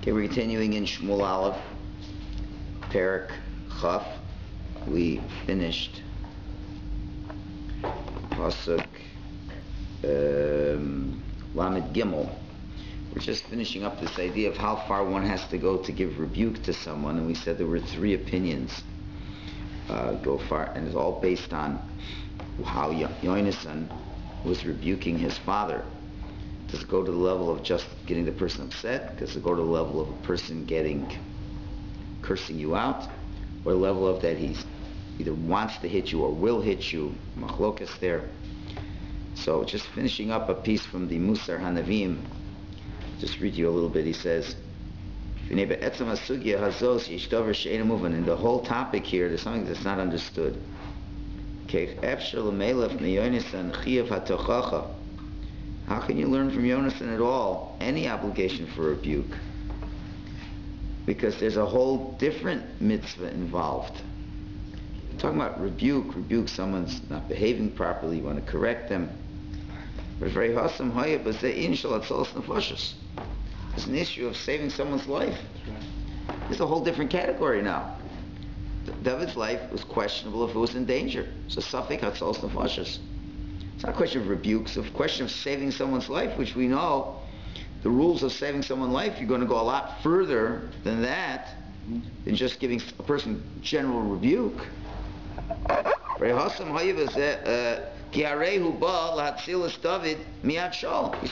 Okay, we're continuing in Shmuel Aleph, Perek Chaf. We finished Pasuk Lamed Gimel. We're just finishing up this idea of how far one has to go to give rebuke to someone, and we said there were three opinions. Go far, and it's all based on how Yonasan was rebuking his father. Does it go to the level of just getting the person upset? Does it go to the level of a person cursing you out? Or the level of that he's either wants to hit you or will hit you? Machlokes there. So just finishing up a piece from the Musar Hanavim. Just read you a little bit. He says, in the whole topic here, there's something that's not understood. How can you learn from Yonasan at all any obligation for rebuke? Because there's a whole different mitzvah involved. We're talking about rebuke someone's not behaving properly, you want to correct them. But very hasam hayab is the inshal atzalas nefashos. It's an issue of saving someone's life. It's a whole different category now. David's life was questionable if it was in danger. So safek atzalas nefashos. It's not a question of rebukes, it's a question of saving someone's life, which we know the rules of saving someone's life, you're going to go a lot further than that, than just giving a person general rebuke. He's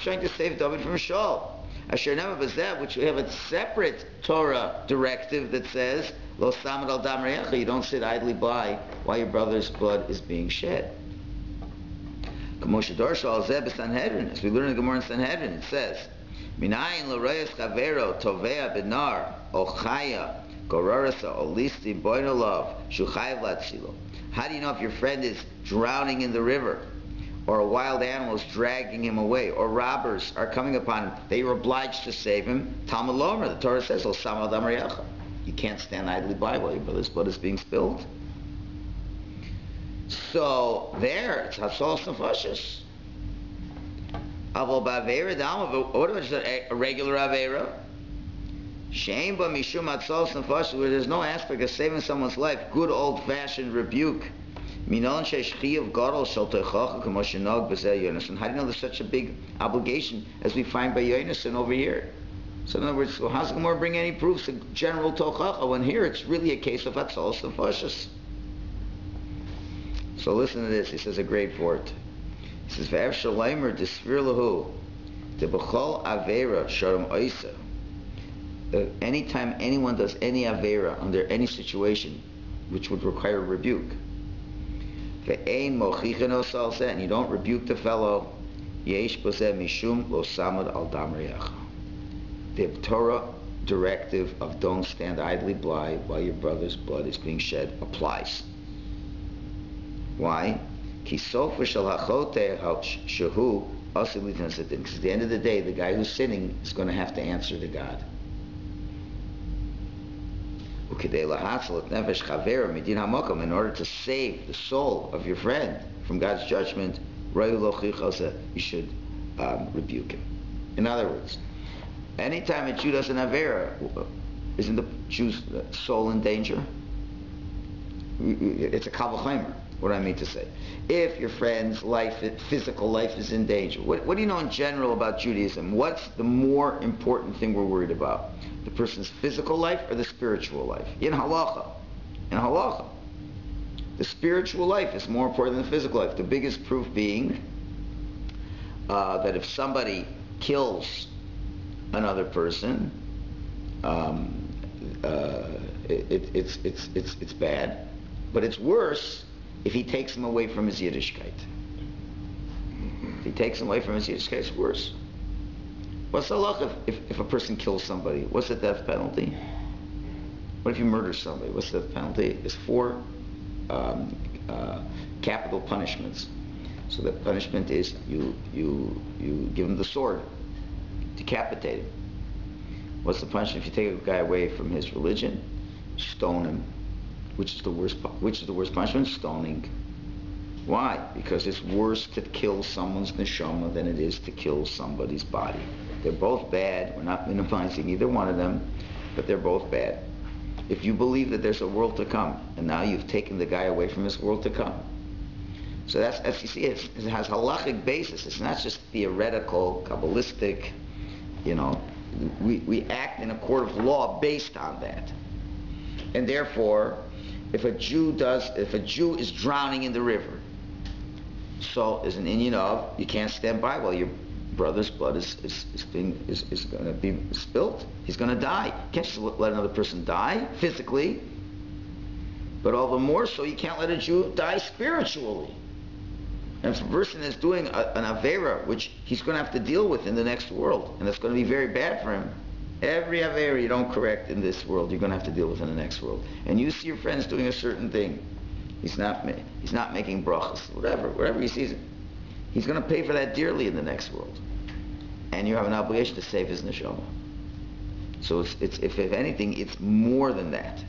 trying to save David from Shul. Asher never was that, which we have a separate Torah directive that says, Lo samad al dam re'echa, you don't sit idly by while your brother's blood is being shed. As we learn in the Gemara in Sanhedrin, it says, Minayin l'royes chavero tovea benar ochaya gorarasa olisti boinolov shuchayev latzilo. How do you know if your friend is drowning in the river, or a wild animal is dragging him away, or robbers are coming upon him? They are obliged to save him. Talmud Lomer, the Torah says, you can't stand idly by while your brother's blood is being spilled. So there, it's hatzalas nefashos. Avol ba'aveira d'alma. What about just a regular aveira? Shein ba mishum hatzalas nefashos, where there's no aspect of saving someone's life. Good old-fashioned rebuke. Minon sheish chiyuv gadol shel teichacha k'mo shenog b'zeh Yonasan. How do you know there's such a big obligation as we find by Yonasan over here? So in other words, well, how's the Gemara bring any proofs of general tochacha when here it's really a case of hatzalas nefashos? So listen to this. He says a great word. He says, "V'ev shalaymer disfir lahu de b'chol avera sharem oisa." Anytime anyone does any avera under any situation, which would require rebuke, ve'ein mochichin osal zeh, and you don't rebuke the fellow, yesh b'zeh mishum lo samad al dam re'echa. The Torah directive of don't stand idly by while your brother's blood is being shed applies. Why? Because at the end of the day, the guy who's sinning is going to have to answer to God. In order to save the soul of your friend from God's judgment, you should rebuke him. In other words, anytime a Jew does an avera, isn't the Jew's soul in danger? It's a kavachaymer. What do I mean to say? If your friend's life, physical life is in danger, what do you know in general about Judaism? What's the more important thing we're worried about? The person's physical life or the spiritual life? In halacha. The spiritual life is more important than the physical life. The biggest proof being that if somebody kills another person, it's bad, but it's worse if he takes him away from his Yiddishkeit. If he takes him away from his Yiddishkeit, it's worse. What's the halacha if a person kills somebody? What's the death penalty? What if you murder somebody? What's the death penalty? It's 4 capital punishments. So the punishment is you give him the sword, decapitate him. What's the punishment if you take a guy away from his religion? Stone him. Which is the worst punishment? Stoning. Why? Because it's worse to kill someone's neshama than it is to kill somebody's body. They're both bad. We're not minimizing either one of them, but they're both bad. If you believe that there's a world to come, and now you've taken the guy away from his world to come. So that's, as you see, it has halachic basis. It's not just theoretical, Kabbalistic, we act in a court of law based on that. And therefore, if a Jew is drowning in the river, so there's an inyan of, you can't stand by while your brother's blood is going to be spilled. He's going to die. You can't just let another person die physically, but all the more so you can't let a Jew die spiritually. And if a person is doing an avera, which he's going to have to deal with in the next world, and it's going to be very bad for him. Every avera you don't correct in this world, you're going to have to deal with in the next world. And you see your friends doing a certain thing, he's not making brachas, wherever he sees it. He's going to pay for that dearly in the next world. And you have an obligation to save his neshama. So if anything, it's more than that.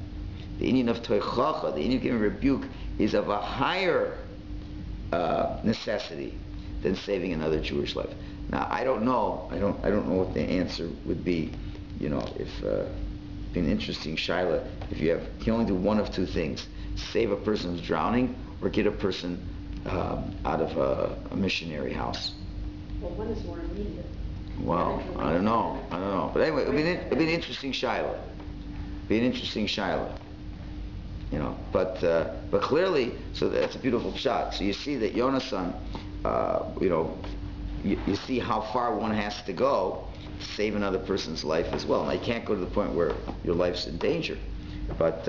The inyan of toichacha, the inyan of giving rebuke, is of a higher necessity than saving another Jewish life. Now, I don't know what the answer would be. If be an interesting shaila. If you can only do one of two things: save a person who's drowning, or get a person out of a missionary house. Well, one is more immediate. Well, I don't know. But anyway, it'd be an interesting shaila. But clearly, so that's a beautiful shot. So you see that Yonasan, you see how far one has to go to save another person's life as well. Now you can't go to the point where your life's in danger, but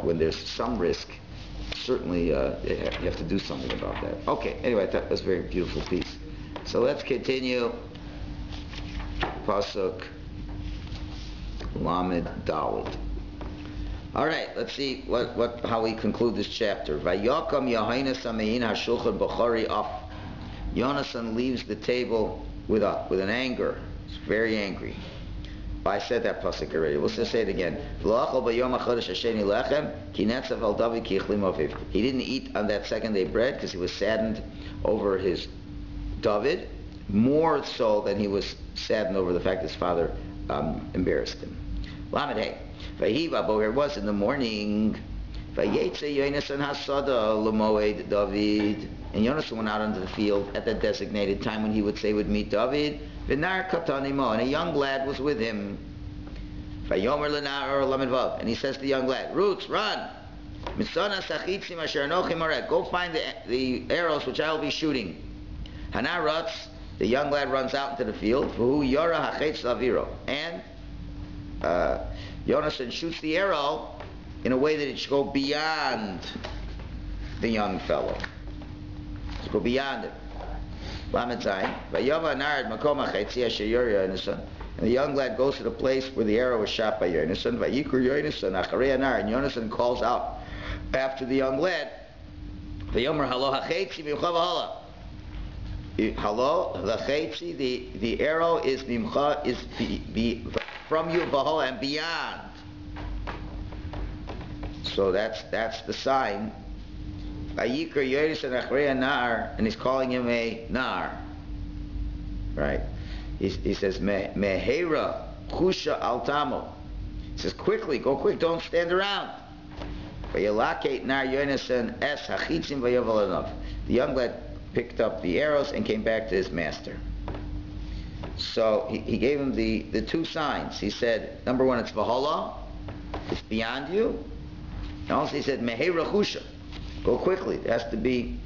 when there's some risk, certainly you have to do something about that. Okay, anyway, I thought that was a very beautiful piece. So let's continue. Pasuk Lamed Daled. All right, let's see how we conclude this chapter. Vayakam Yahainasan mein hashulchan b'chari up. Yonasan leaves the table with an anger. He's very angry. I said that pasuk already. We'll just say it again. He didn't eat on that second day bread because he was saddened over his David, more so than he was saddened over the fact his father embarrassed him. Lamed Hey. Vahiva, it was in the morning. Vayetze Yonasan hasada lemoed David. And Yonasan went out onto the field at the designated time when he would meet David. V'nar katanimo, and a young lad was with him. Vayomer lenar lamed vav, and he says to the young lad, Roots, run. Misana sachitzim asher anochim aret. Go find the arrows which I will be shooting. Hanar Rutz, the young lad runs out into the field. V'hu yora hachetz laviro, and Yonasan shoots the arrow in a way that it should go beyond the young fellow. It should go beyond it. And the young lad goes to the place where the arrow was shot by Yonasan. And Yonasan calls out after the young lad, the arrow is from you and beyond. So that's the sign. And he's calling him a nar. Right? He says, Mehera chusha altamo. He says, quickly, go quick, don't stand around. The young lad picked up the arrows and came back to his master. So he gave him the two signs. He said, number one, it's vahala, it's beyond you. And also he said, Mehera chusha. Go quickly. It has to be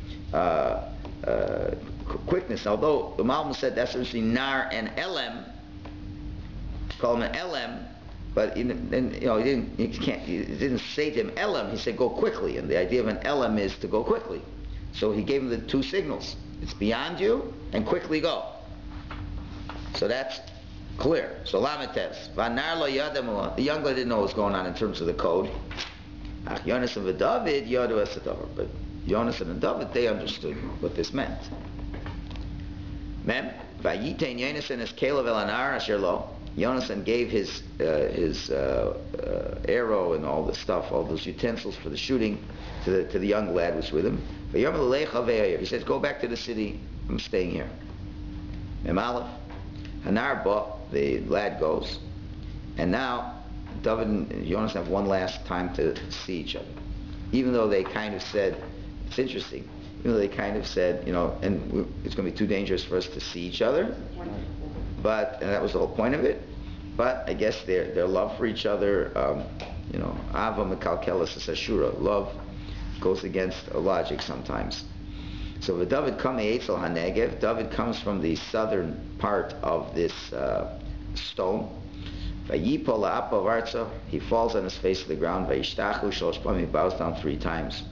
quickness. Although the Malbim said that's actually nar and elem, call him an elem, but he didn't say to him elem. He said go quickly, and the idea of an elem is to go quickly. So he gave him the two signals. It's beyond you, and quickly go. So that's clear. So lamites vanar lo yadamu. The young lad didn't know what was going on in terms of the code. Yonasan and David yadu esadavar, but Yonasan and David, they understood what this meant. Mem vayitain Yonasan es kelev el anar asher lo. Yonasan gave his arrow and all the stuff, all those utensils for the shooting, to the young lad who was with him. He says, "Go back to the city. I'm staying here." Mem Aleph Hanarba, the lad goes, and now David and Yonasan have one last time to see each other. Even though they kind of said, it's interesting, even though they kind of said, and it's going to be too dangerous for us to see each other, and that was the whole point of it. But I guess their love for each other, Ava Mekalkelis Ashura, love goes against logic sometimes. So the David Eitzel HaNegev, David comes from the southern part of this stone. Vayipol la'apav arza, he falls on his face to the ground. Vayishtachu shalosh pamim, he bows down 3 times.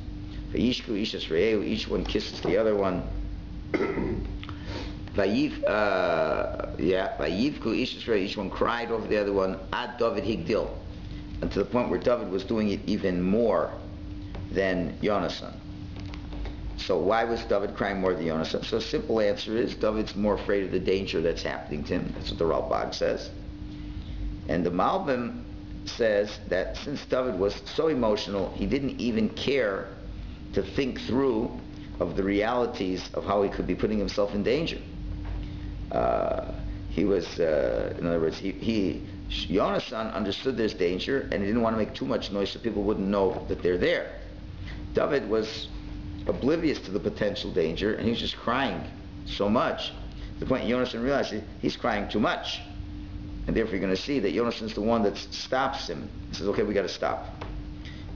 Vayishku ishas re'eu, each one kisses the other one. Vayivku ishas re'eu, each one cried over the other one. Ad David higdil, and to the point where David was doing it even more than Yonasan. So why was David crying more than Yonasan? So the simple answer is David's more afraid of the danger that's happening to him. That's what the Ralbag says. And the Malbim says that since David was so emotional, he didn't even care to think through of the realities of how he could be putting himself in danger. He was, in other words, Yonasan understood there's danger, and he didn't want to make too much noise so people wouldn't know that they're there. David was oblivious to the potential danger, and he was just crying so much. The point Yonasan realized he's crying too much. And therefore you're going to see that Yonasan's the one that stops him. He says, okay, we got to stop.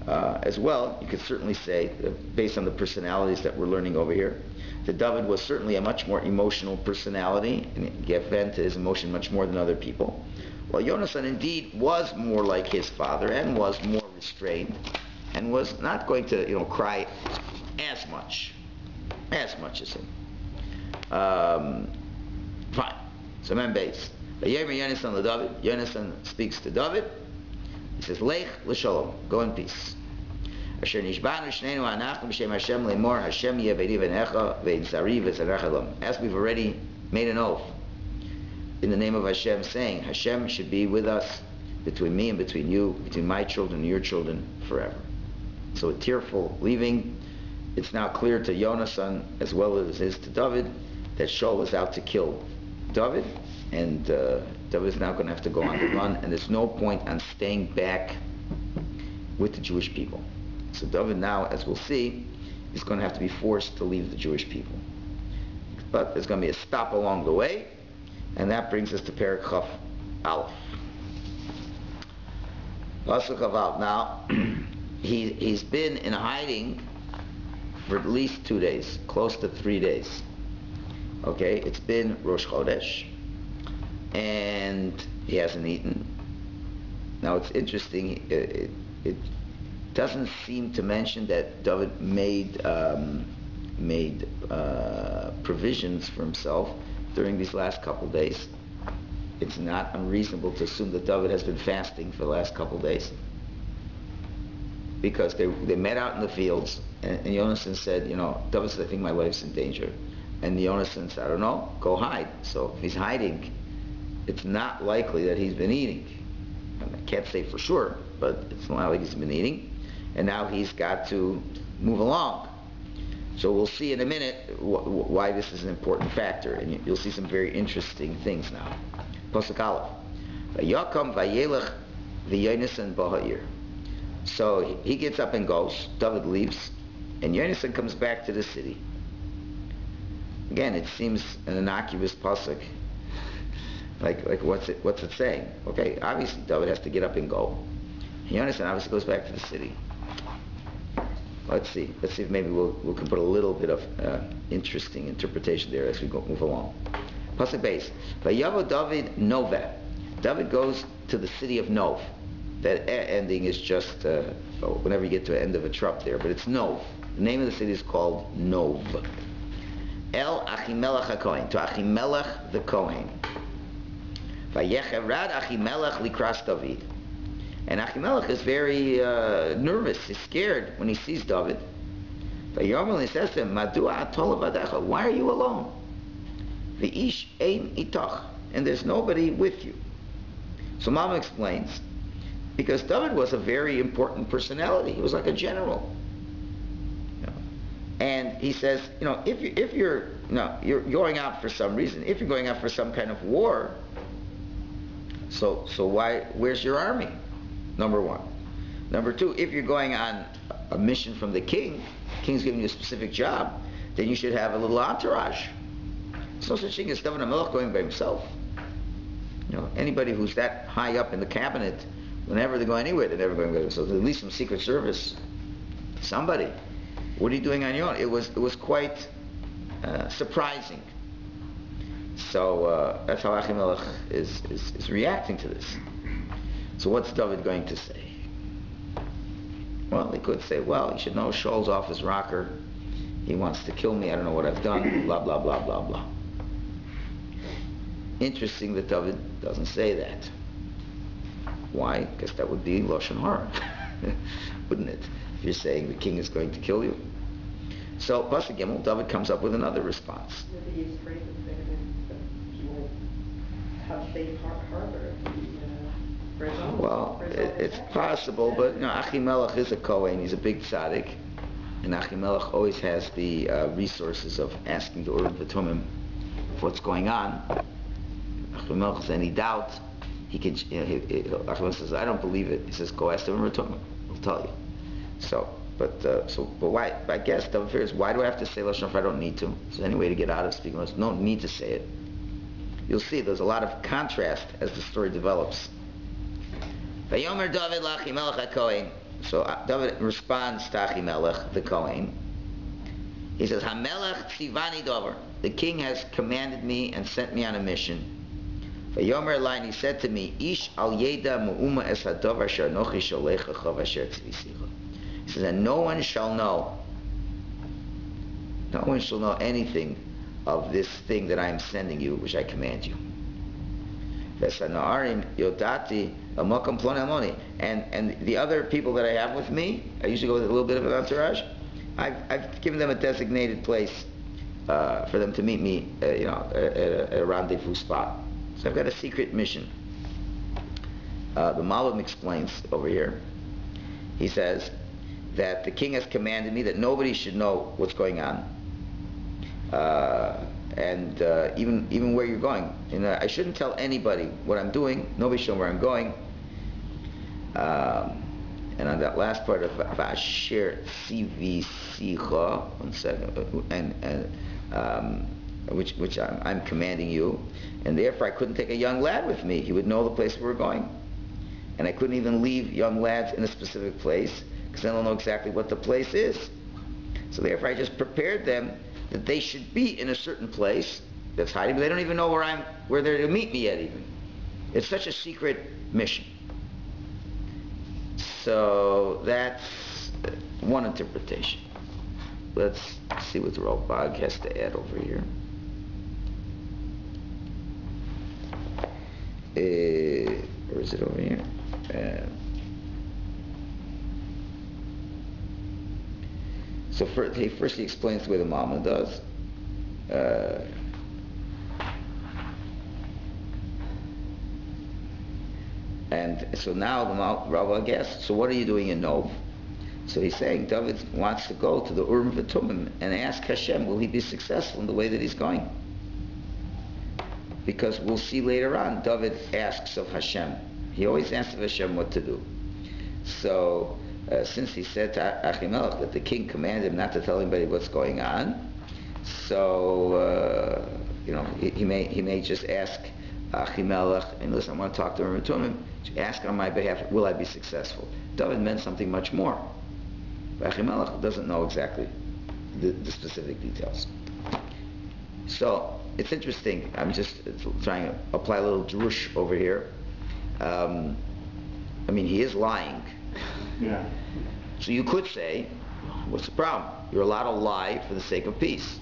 As well, you could certainly say, based on the personalities that we're learning over here, that David was certainly a much more emotional personality, and he gave vent to his emotion much more than other people. Well, Yonasan indeed was more like his father, and was more restrained, and was not going to, cry as much as him. Fine. So Mem Beis. Yonasan speaks to David. He says, Lech l'shalom, go in peace. Asher nishbanu shneinu anachnu b'shem Hashem lemor Hashem yevedi v'necha v'inzari v'zarachalom. As we've already made an oath in the name of Hashem, saying, Hashem should be with us, between me and between you, between my children and your children, forever. So a tearful leaving. It's now clear to Yonasan, as well as it is to David, that Shaul is out to kill David, and David's now going to have to go on the run, and there's no point on staying back with the Jewish people. So David now, as we'll see, is going to have to be forced to leave the Jewish people. But there's going to be a stop along the way, and that brings us to Perek Chaf Aleph. Pasuk Chaf Aleph. Now, he's been in hiding for at least 2 days, close to 3 days. Okay, it's been Rosh Chodesh, and he hasn't eaten. Now it's interesting, it doesn't seem to mention that David made provisions for himself during these last couple days. It's not unreasonable to assume that David has been fasting for the last couple days, because they met out in the fields, and Yonasan said, David said, I think my life's in danger. And Yonasan said, I don't know, go hide. So if he's hiding, it's not likely that he's been eating. I can't say for sure, but it's not like he's been eating. And now he's got to move along. So we'll see in a minute why this is an important factor. And you'll see some very interesting things now. Pasuk Aleph. Vayakam vayelech v'Yonasan b'ha'ir. So he gets up and goes. David leaves. And Yonasan comes back to the city. Again, it seems an innocuous pasuk. Like what's it saying? Okay, obviously David has to get up and go. Yonasan obviously goes back to the city. Let's see if maybe we can put a little bit of interesting interpretation there as we move along. Pasuk base. Vayavo David Noveh. David goes to the city of Nov. That ending is just whenever you get to an end of a trup there, but it's Nov. The name of the city is called Nov. El Achimelech HaKohen, to Achimelech the Kohen. Vayecherad Achimelech likras David. And Achimelech is very nervous, he's scared when he sees David. Vayomer, he says to him, Madua atol vadecha, why are you alone? V'ish ein itoch, and there's nobody with you. So Mama explains, because David was a very important personality, he was like a general. And he says, if you're going out for some reason, if you're going out for some kind of war, So where's your army? Number one. Number two, if you're going on a mission from the king's giving you a specific job, then you should have a little entourage. There's no such thing as David HaMelech going by himself. Anybody who's that high up in the cabinet, whenever they go anywhere, they're never going by themselves. At least some Secret Service, somebody. What are you doing on your own? It was quite surprising. So that's how Achimelech is reacting to this. So what's David going to say? Well, he could say, well, you should know Shaul's off his rocker. He wants to kill me. I don't know what I've done. Blah, blah, blah, blah, blah. Interesting that David doesn't say that. Why? Because that would be Lashon Hara, wouldn't it? If you're saying the king is going to kill you. So, Pasuk Gimel, David comes up with another response. Maybe he's afraid that he won't have safe harbor for his own. Well, it's possible, but Achimelech is a Kohen. He's a big tzaddik, and Achimelech always has the resources of asking the Urim V'Tumim of what's going on. Achimelech has any doubt, he can. Achimelech says, "I don't believe it." He says, "Go ask the Urim V'Tumim. He'll tell you." But why? I guess David figures, why do I have to say Lashon Hara if I don't need to? Is there any way to get out of speaking Lashon? No need to say it. You'll see there's a lot of contrast as the story develops. Vayomer David l'Achimelech HaKohen. So David responds to Achimelech, the Kohen. He says, HaMelech tzivani davar. The king has commanded me and sent me on a mission. Vayomer Elai, and he said to me, Ish al yeda mu'uma es hadavar asher anochi sholechacha v'asher tzvisicha. He says, and no one shall know anything of this thing that I am sending you, which I command you. And the other people that I have with me, I usually go with a little bit of an entourage. I've given them a designated place for them to meet me, at a rendezvous spot. So I've got a secret mission. The Malbim explains over here. He says that the king has commanded me that nobody should know what's going on, and even where you're going. I shouldn't tell anybody what I'm doing. Nobody should know where I'm going. And on that last part of Vasher Sivi Sicha, 1 second, which I'm commanding you, and therefore I couldn't take a young lad with me. He would know the place we were going, and I couldn't even leave young lads in a specific place because then they'll know exactly what the place is. So therefore I just prepared them that they should be in a certain place that's hiding, but they don't even know where they're to meet me yet even. It's such a secret mission. So that's one interpretation. Let's see what the Ralbag has to add over here. Or is it over here? So first he explains the way the Mama does. And so now the Ralbag asks, so what are you doing in Nov? So he's saying David wants to go to the Urim V'Tumim and ask Hashem, will he be successful in the way that he's going? Because we'll see later on, David asks of Hashem. He always asks of Hashem what to do. So since he said to Achimelech that the king commanded him not to tell anybody what's going on, so he may just ask Achimelech, and listen, I want to talk to him. Ask on my behalf, will I be successful? David meant something much more. But Achimelech doesn't know exactly the specific details. So it's interesting. I'm just trying to apply a little drush over here. He is lying. Yeah. So you could say, what's the problem? You're allowed to lie for the sake of peace,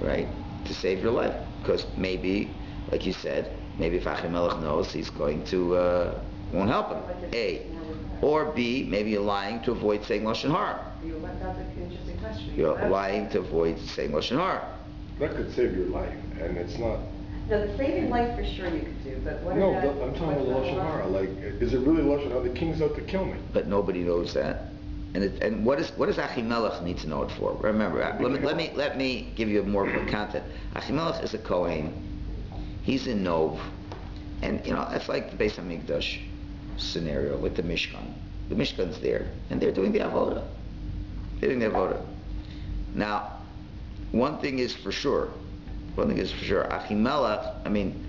right? To save your life. Because maybe, like you said, maybe if Achimelech knows, he's going to, won't help him. A. Or B, maybe you're lying to avoid saying Lashon Hara. That's an interesting question. You're lying to avoid saying Lashon Hara. That could save your life, and it's not. No, the saving life for sure you could do, but what No, about... I'm talking about Lashon Hara. Like, is it really Lashon Hara? The king's out to kill me. But nobody knows that. And what does Achimelech need to know it for? Remember, let me give you more of a content. Achimelech is a Kohen. He's in Nov. And that's like the Beis HaMikdash scenario with the Mishkan. The Mishkan's there, and they're doing the avoda. They're doing the avoda. Now, one thing is for sure. Achimelech, I mean,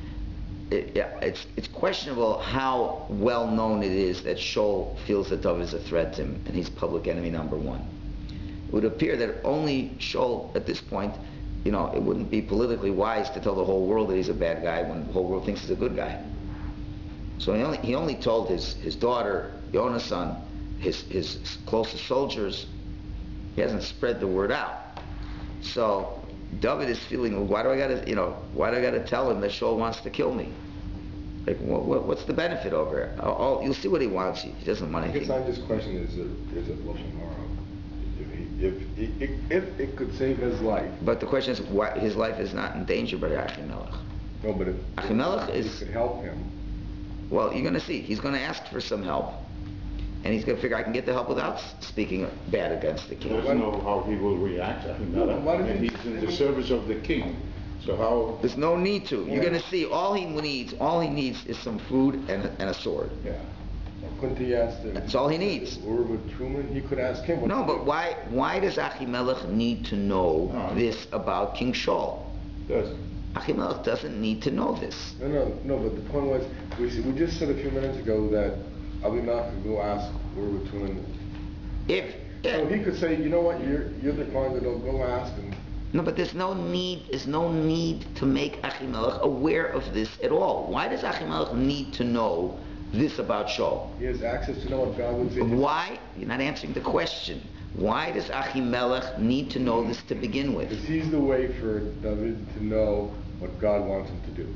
it's questionable how well known it is that Shul feels that David is a threat to him, and he's public enemy number one. It would appear that only Shul, at this point, it wouldn't be politically wise to tell the whole world that he's a bad guy when the whole world thinks he's a good guy. So he only told his daughter, Yonasan, his closest soldiers. He hasn't spread the word out. So David is feeling, well, why do I gotta tell him that Shaul wants to kill me? Like, what's the benefit over it? You'll see what he wants. He doesn't want anything. I guess I'm just questioning, is it Lashon Hara? If it could save his life. But the question is, why his life is not in danger by Achimelech. No, but if Achimelech it could help him. Well, you're going to see. He's going to ask for some help. And he's going to figure, I can get the help without speaking bad against the king. He doesn't know how he will react. And he's in the service of the king. So how? There's no need to. You're going to see. All he needs is some food and a sword. Yeah. Couldn't he ask them? That's all he needs. Or with Truman, he could ask him. No, but why does Achimelech need to know this about King Shaul? Achimelech doesn't need to know this. No, but the point was, we just said a few minutes ago that Abimelech could go ask with Truman. So he could say, you know what, you're the client, go ask him. No, but there's no need to make Achimelech aware of this at all. Why does Achimelech need to know this about Shaul? He has access to know what God would say. Why? You're not answering the question. Why does Achimelech need to know this to begin with? Because he's the way for David to know what God wants him to do.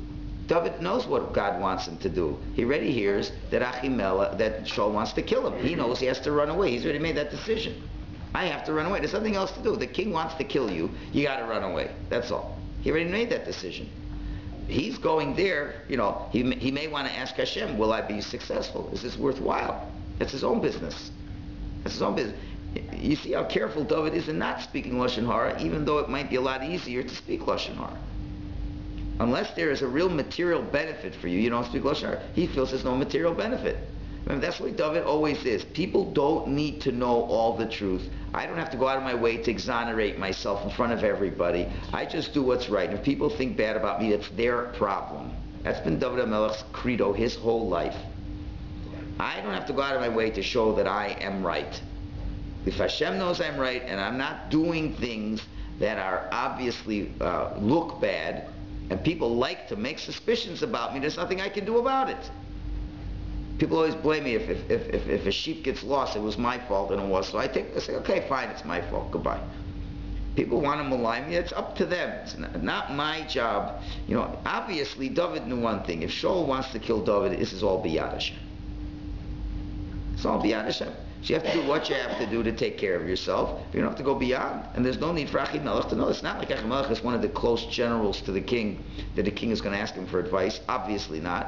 David knows what God wants him to do. He already hears that that Shaul wants to kill him. He knows he has to run away. He's already made that decision. I have to run away. There's nothing else to do. The king wants to kill you. You got to run away. That's all. He already made that decision. He's going there, he may want to ask Hashem, will I be successful? Is this worthwhile? That's his own business. That's his own business. You see how careful David is in not speaking Lashon Hara, even though it might be a lot easier to speak Lashon Hara. Unless there is a real material benefit for you, you don't speak Lashon Hara. He feels there's no material benefit. Remember, that's what David always is. People don't need to know all the truth. I don't have to go out of my way to exonerate myself in front of everybody. I just do what's right. And if people think bad about me, that's their problem. That's been David HaMelech's credo his whole life. I don't have to go out of my way to show that I am right. If Hashem knows I'm right and I'm not doing things that are obviously look bad, and people like to make suspicions about me, there's nothing I can do about it. People always blame me if a sheep gets lost, it was my fault and it was. So I say, okay, fine, it's my fault, goodbye. People want to malign me, it's up to them. It's not my job. Obviously David knew one thing. If Shaul wants to kill David, this is all biyad Hashem. It's all biyad Hashem. So you have to do what you have to do to take care of yourself. You don't have to go beyond. And there's no need for Achimelech to know. It's not like Achimelech is one of the close generals to the king, that the king is going to ask him for advice. Obviously not.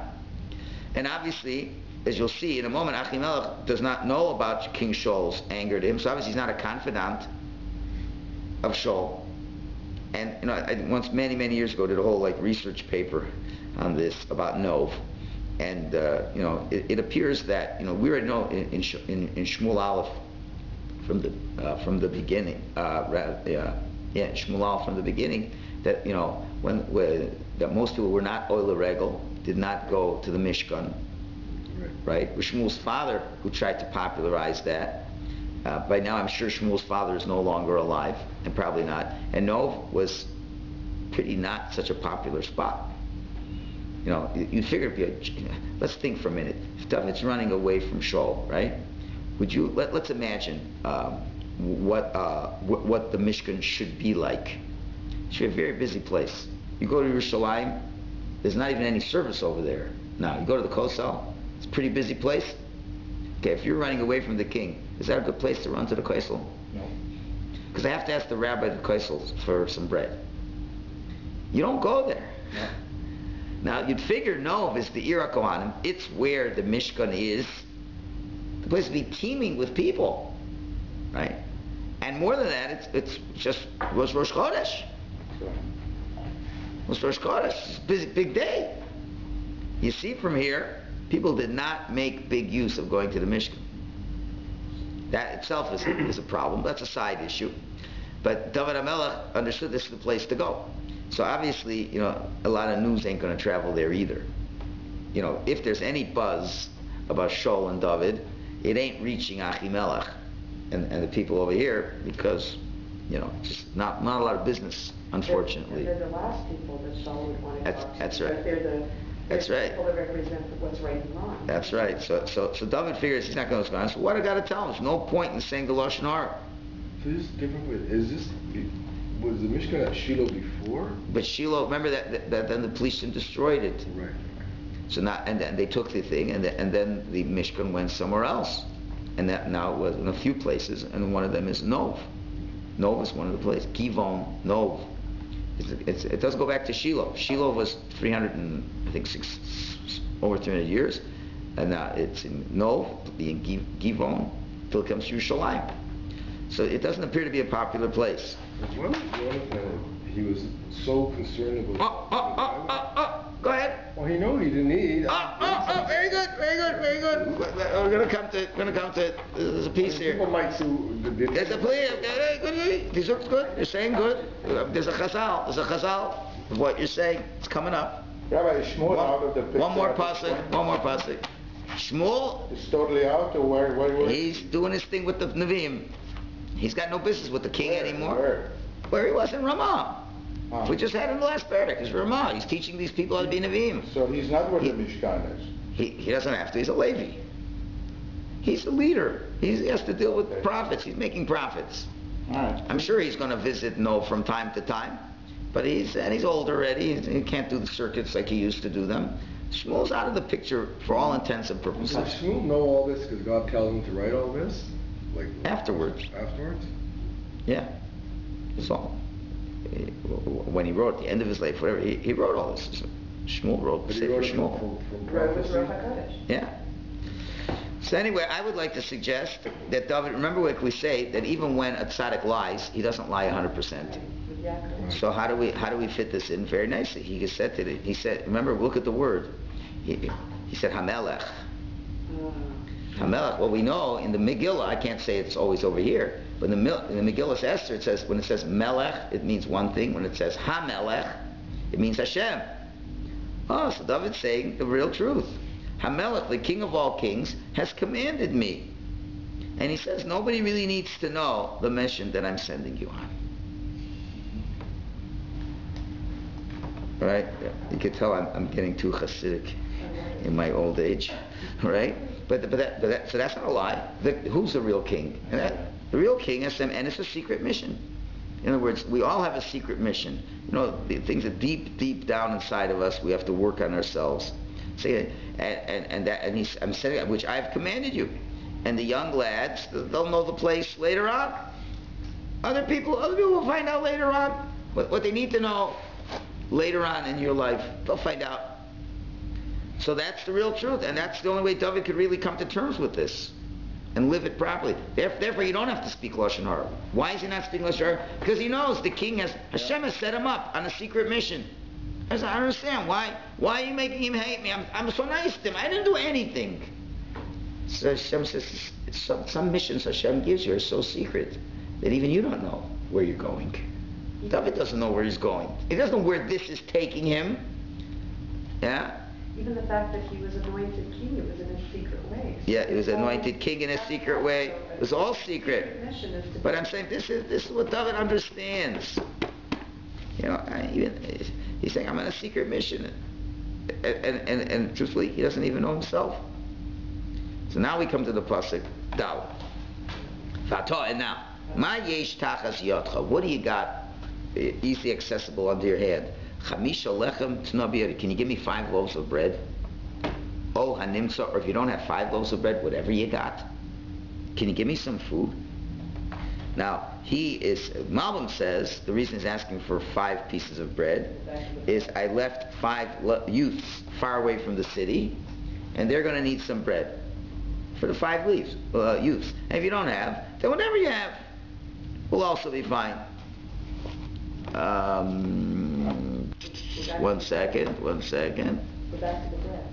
And obviously, as you'll see in a moment, Achimelech does not know about King Shaul's anger to him, so obviously he's not a confidant of Shaul. And I once many years ago did a whole research paper on this about Nov, and it appears that we already know in Shmuel Aleph from the beginning, Shmuel Aleph from the beginning, that that most people were not Oile Regel, did not go to the Mishkan. Right? It was Shmuel's father who tried to popularize that. By now I'm sure Shmuel's father is no longer alive, and probably not. And Nov was pretty not such a popular spot. You figure, let's think for a minute. If David's running away from Shaul, right? Let's imagine what the Mishkan should be like. It should be a very busy place. You go to Yerushalayim, there's not even any service over there. Now, you go to the Kosel, it's a pretty busy place. Okay, if you're running away from the king, is that a good place to run to the Kosel? No. Because I have to ask the rabbi at the Kosel for some bread. You don't go there. No. Now, you'd figure Nov is the Ira Kohanim. It's where the Mishkan is. The place would be teeming with people, right? And more than that, it was Rosh Chodesh. It was Rosh Chodesh. It's a busy, big day. You see from here, people did not make big use of going to the Mishkan. That itself is a problem. That's a side issue. But David HaMelech understood this is the place to go. So obviously, a lot of news ain't going to travel there either. If there's any buzz about Shul and David, it ain't reaching Achimelech and the people over here because, just not a lot of business, unfortunately. They're the last people that Shul would want to talk to. That's right. They're the people that represent what's right and wrong. That's right. So David figures he's not going to go. So what I got to tell him? There's no point in saying the Lashon Hara. So this is different. Was the Mishkan at Shiloh before? But Shiloh, remember that then the police destroyed it. Right. So and then they took the thing, and then the Mishkan went somewhere else, and that now it was in a few places, and one of them is Nov. Nov is one of the places. Givon, Nov. It does go back to Shiloh. Shiloh was over 300 years, and now it's in Nov, being Givon, till it comes to Yerushalayim. So it doesn't appear to be a popular place. What he was so concerned about? Go ahead. Well, he knew he didn't need. Very good. We're gonna come to it. There's a piece here. People might sue. There's a plea. Good. This looks good. You're saying good. There's a chazal. Of what you're saying. It's coming up. Rabbi, Shmuel out of the picture. One more pasuk. Shmuel is totally out, or where? He's doing his thing with the Nevi'im. He's got no business with the king anymore. Where he was in Ramah. We just had him the last parak. He's Ramah. He's teaching these people how to be Nevi'im. So he's not where the Mishkan is. He doesn't have to. He's a Levi. He's a leader. He has to deal with prophets. He's making profits. Right. I'm sure he's going to visit from time to time, but he's old already. He can't do the circuits like he used to do them. Shmuel's out of the picture for all intents and purposes. Does Shmuel know all this because God tells him to write all this? Afterwards. Yeah. So when he wrote at the end of his life, whatever, he wrote all this. Shmuel wrote the Sefer Shmuel. From prophecy. Yeah. So anyway, I would like to suggest that David, remember what we say, that even when a tzaddik lies, he doesn't lie 100%. So how do we fit this in very nicely? He said to it. He said, remember, look at the word. He said Hamelech. Hamelech. Well, we know in the Megillah, I can't say it's always over here, but in the Megillah Esther, it says when it says Melech, it means one thing. When it says Hamelech, it means Hashem. Oh, so David's saying the real truth. Hamelech, the king of all kings, has commanded me. And he says nobody really needs to know the mission that I'm sending you on. Right? You can tell I'm getting too Hasidic in my old age. Right? So that's not a lie. Who's the real king? The real king is and it's a secret mission. In other words, we all have a secret mission. The things that deep down inside of us, we have to work on ourselves. I'm saying which I've commanded you. And the young lads, they'll know the place later on. Other people will find out later on what they need to know later on in your life. They'll find out. So that's the real truth, and that's the only way David could really come to terms with this and live it properly. Therefore, you don't have to speak Lashon Hara. Why is he not speaking Lashon Hara? Because he knows the king Hashem has set him up on a secret mission. I don't understand. Why are you making him hate me? I'm so nice to him. I didn't do anything. So Hashem says, some missions Hashem gives you are so secret that even you don't know where you're going. David doesn't know where he's going. He doesn't know where this is taking him. Yeah? Even the fact that he was anointed king, it was in a secret way. Yeah, he was anointed king in a secret way. It was all secret. But I'm saying this is what David understands. He's saying, I'm on a secret mission. And truthfully, he doesn't even know himself. So now we come to the pasuk, Dal. And now, Ma yesh tachas yotcha. What do you got easily accessible under your hand? Chamisha lechem tnabir. Can you give me 5 loaves of bread? Oh, hanimsa. Or if you don't have 5 loaves of bread, whatever you got. Can you give me some food? Now, Malbim says, the reason he's asking for 5 pieces of bread is I left 5 youths far away from the city, and they're going to need some bread for the 5 youths. And if you don't have, then whatever you have will also be fine. One second. Go back to the bread.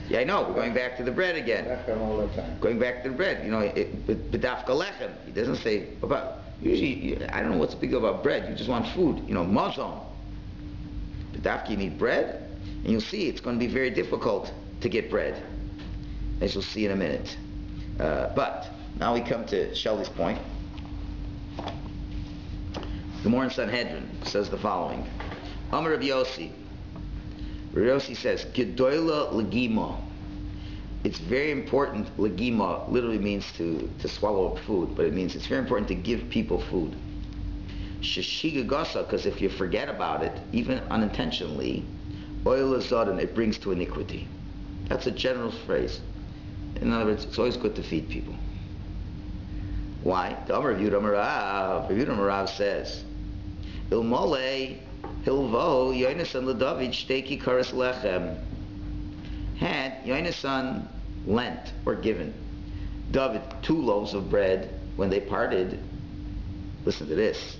Yeah, I know. We're going back to the bread again. Lechem all the time. Going back to the bread. You know, b'dafka lechem. He doesn't say about. Usually, I don't know what's big about bread. You just want food. You know, Mon Jun. B'dafka, you need bread, and you'll see it's going to be very difficult to get bread, as you'll see in a minute. But now we come to Shelley's point. The Gemara in Sanhedrin says the following: Amar Rabbi Yossi. Rabbi Yossi says, Gedoyla legima. It's very important. Legima literally means to swallow up food, but it means it's very important to give people food. Sheshiga gasa, because if you forget about it, even unintentionally, oil azadan, it brings to iniquity. That's a general phrase. In other words, it's always good to feed people. Why? The Amar of Yudam Rav says, Ilmole Hilvo Yonasan L'David Shteki Karas Lechem. Had Yonasan lent or given David 2 loaves of bread when they parted. Listen to this.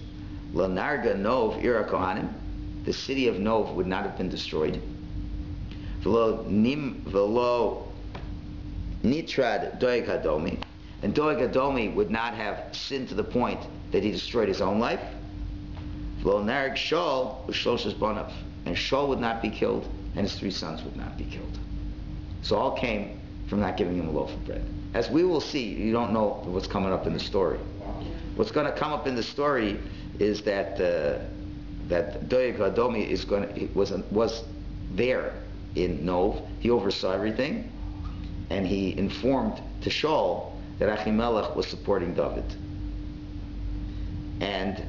Lanarga Nov Ira Kohanim. The city of Nov would not have been destroyed. Velo Nitrad Doeg Hadomi. And Doeg Hadomi would not have sinned to the point that he destroyed his own life. Velo Narg Shol Ushloshas Bonav. And Shol would not be killed, and his 3 sons would not be killed. So all came from not giving him a loaf of bread. As we will see, you don't know what's coming up in the story. What's going to come up in the story is that Doeg Hadomi was there in Nov. He oversaw everything, and he informed to Shaul that Achimelech was supporting David. And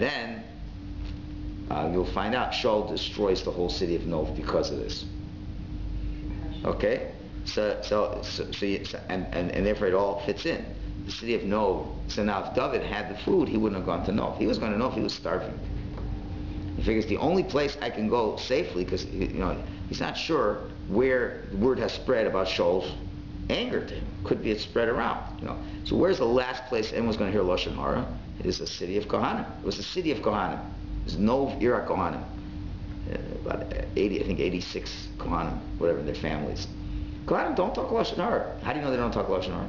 then you'll find out Shaul destroys the whole city of Nov because of this. Okay, so therefore it all fits in. The city of Nov. So now, if David had the food, he wouldn't have gone to Nov. He was going to Nov. He was starving. He figures the only place I can go safely, because he's not sure where the word has spread about Shaul's anger to him. Could be it spread around. So where's the last place anyone's going to hear Lashon Hara? It is the city of Kohanim. It was the city of Kohanim. It was Nov Ira Kohanim. About 86 Kohanim, whatever, in their families. Kohanim don't talk Lashon Hara. How do you know they don't talk Lashon Hara?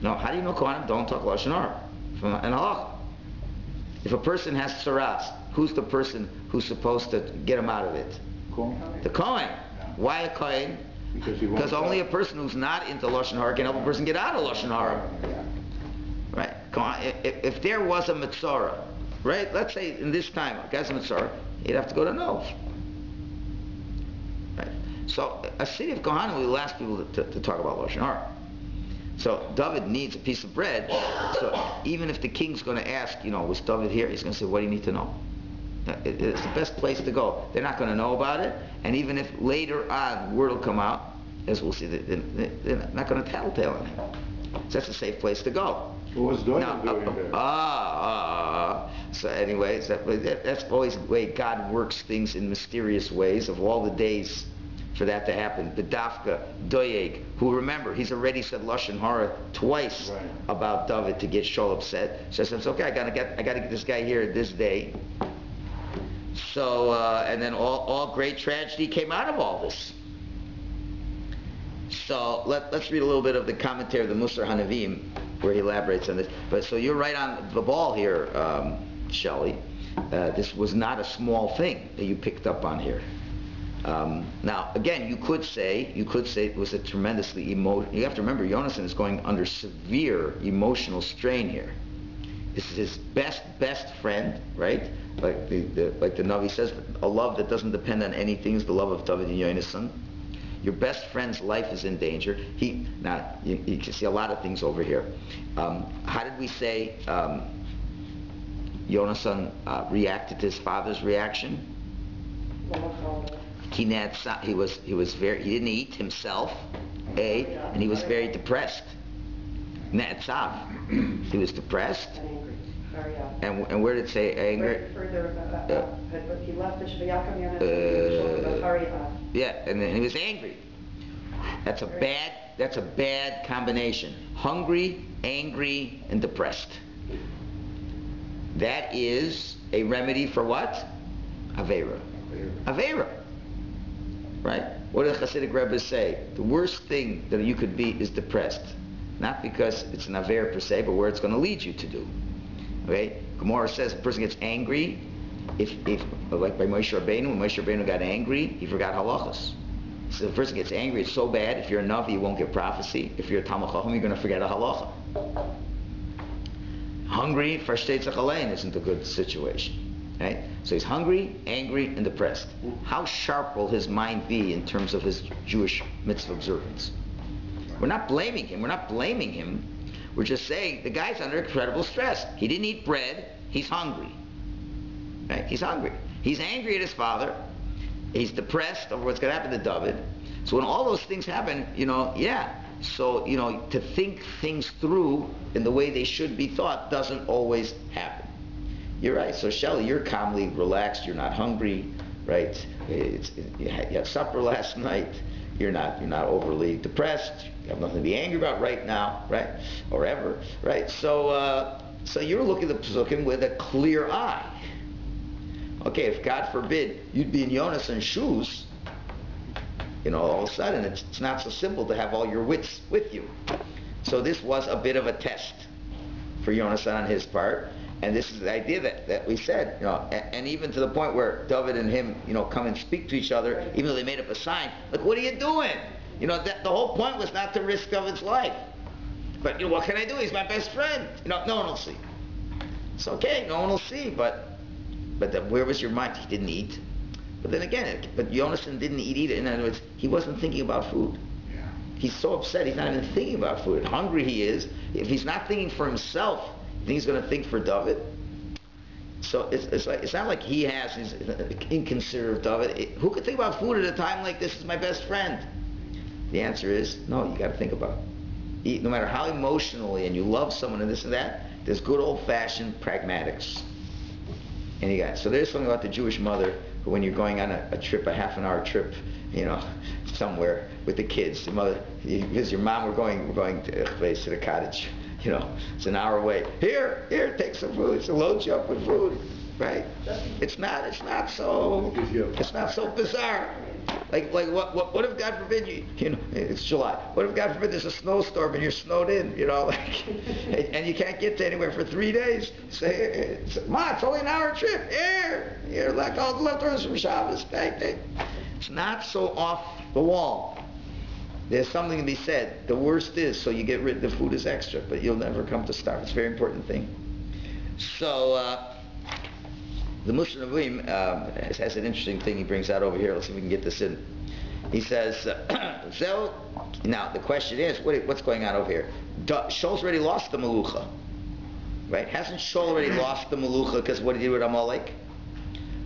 No, how do you know Kohanim don't talk Lashon Hara? From an halakha. If a person has tsaras, who's the person who's supposed to get him out of it? Kohen. The Kohen. Why a Kohen? Because only a person who's not into Lashon Hara can help a person get out of Lashon Hara. Right? If there was a Mitzorah, right? Let's say in this time, a guy's a Mitzorah, he'd have to go to Nov. Right? So a city of Kohanim will ask people to talk about Lashon Hara. So David needs a piece of bread. So even if the king's going to ask, was David here? He's going to say, what do you need to know? It's the best place to go. They're not going to know about it. And even if later on word will come out, as we'll see, they're not going to tattletale on him. So that's a safe place to go. What was David doing there? So anyways, that's always the way God works things in mysterious ways. Of all the days for that to happen, the Dafka Doeg, who, remember, he's already said Lashon Hara twice about David to get Shaul upset. So I said, it's okay, I gotta get this guy here this day. So and then all great tragedy came out of all this. So let's read a little bit of the commentary of the Musar Hanavim, where he elaborates on this. But so you're right on the ball here, Shelley. This was not a small thing that you picked up on here. Now, again, you could say it was a tremendously you have to remember, Yonasan is going under severe emotional strain here. This is his best friend, right? Like the Navi says, a love that doesn't depend on anything is the love of David and Yonasan. Your best friend's life is in danger. Now you can see a lot of things over here. How did we say Yonasan reacted to his father's reaction? He didn't eat himself, and he was very depressed. Netzav. He was depressed. And where did it say anger? He left the yeah, and then he was angry. That's a bad combination. Hungry, angry, and depressed. That is a remedy for what? Avera. right? What do the Hasidic Rebbe say? The worst thing that you could be is depressed. Not because it's an aver per se, but where it's going to lead you to do. Okay? Gemara says a person gets angry if like by Moshe Rabbeinu, when Moshe Rabbeinu got angry, he forgot halachas. So the person gets angry, it's so bad, if you're a Navi, you won't get prophecy. If you're a Talmid Chacham, you're going to forget a halacha. Hungry, frustrated alein isn't a good situation. Right? So he's hungry, angry, and depressed. How sharp will his mind be in terms of his Jewish mitzvah observance? We're not blaming him. We're not blaming him. We're just saying the guy's under incredible stress. He didn't eat bread. He's hungry. Right? He's hungry. He's angry at his father. He's depressed over what's going to happen to David. So when all those things happen, so, to think things through in the way they should be thought doesn't always happen. You're right. So Shelley, you're calmly relaxed. You're not hungry, right? You had supper last night. You're not overly depressed. You have nothing to be angry about right now, right? Or ever, right? So you're looking at the Pesukim with a clear eye. Okay, if God forbid you'd be in Yonas's shoes, all of a sudden it's not so simple to have all your wits with you. So this was a bit of a test for Yonasan on his part, and this is the idea that we said, and even to the point where David and him, come and speak to each other, even though they made up a sign. Look, what are you doing? That the whole point was not to risk David's life. But what can I do? He's my best friend. No one will see. It's okay, no one will see, but where was your mind? He didn't eat. But then again, Yonasan didn't eat either. In other words, he wasn't thinking about food. Yeah. He's so upset, he's not even thinking about food. Hungry he is. If he's not thinking for himself, you think he's going to think for David? So it's not like he's inconsiderate of David. Who could think about food at a time like this? Is my best friend. The answer is, no, you got to think about it. No matter how emotionally and you love someone and this and that, there's good old-fashioned pragmatics. And so there's something about the Jewish mother who, when you're going on a trip, a half-an-hour trip, somewhere with the kids, the mother, because your mom, we're going to a place, to the cottage, it's an hour away. Here, take some food. So load you up with food, right? It's not so bizarre. Like what if God forbid it's July. What if God forbid there's a snowstorm and you're snowed in, and you can't get to anywhere for 3 days? Say, Ma, it's only an hour trip. Here, like all the leftovers from Shabbos. It's not so off the wall. There's something to be said. The worst is, so you get rid of the food is extra, but you'll never come to starve. It's a very important thing. So, the Musar Nevuim has an interesting thing he brings out over here. Let's see if we can get this in. He says, now the question is, what's going on over here? Shaul's already lost the Melucha, right? Hasn't Shaul already lost the Melucha because what he did with Amalek?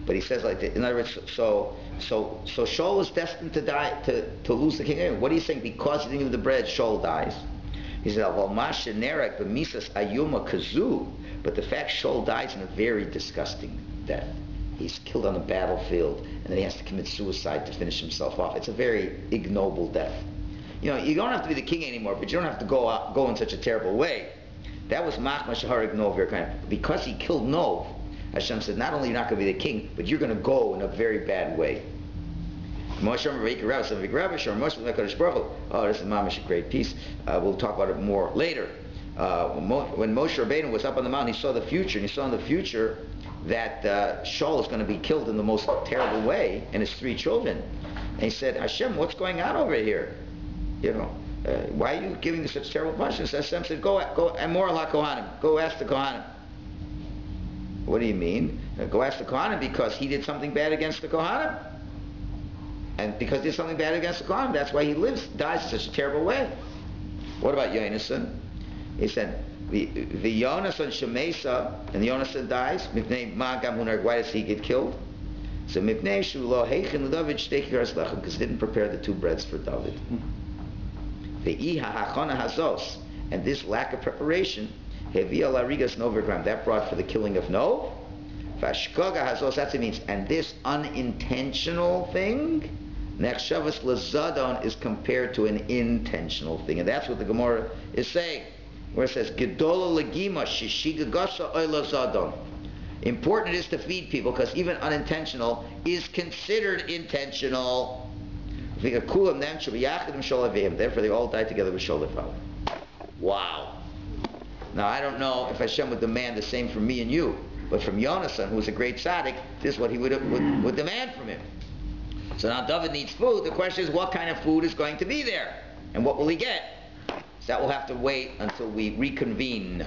But he says like that. In other words, so Shaul is destined to die, to lose the kingdom. What are you saying? Because he didn't give the bread, Shaul dies. He said, but the fact Shaul dies in a very disgusting death. He's killed on the battlefield, and then he has to commit suicide to finish himself off. It's a very ignoble death. You don't have to be the king anymore, but you don't have to go in such a terrible way. That was Machma Shaharik Nov. Because he killed Nov, Hashem said, not only you're not going to be the king, but you're going to go in a very bad way. Oh, this is mamish a great piece. We'll talk about it more later. When Moshe Rabbeinu was up on the mountain, he saw the future, and he saw in the future that Shaul is going to be killed in the most terrible way, and his 3 children. And he said, Hashem, what's going on over here? Why are you giving such terrible punishments? Hashem said, go, Amor la Kohanim. Go ask the Kohanim. What do you mean? Go ask the Kohanim because he did something bad against the Kohanim. And because he did something bad against the Kohanim, that's why he dies in such a terrible way. What about Yonasan? He said, the Yonasan Shemesa, and the Yonasan dies. Why does he get killed? So because he didn't prepare the 2 breads for David. And this lack of preparation, that brought for the killing of Nov. That's what it means. And this unintentional thing, Nechshavas Lazadon, is compared to an intentional thing. And that's what the Gemara is saying, where it says, Gedola Legima Shishigagasa Oy Lazadon. Important it is to feed people, because even unintentional is considered intentional. Therefore, they all died together with Shol. Wow. Now, I don't know if Hashem would demand the same from me and you, but from Yonasan, who was a great tzaddik, this is what he would demand from him. So now David needs food. The question is, what kind of food is going to be there? And what will he get? So that will have to wait until we reconvene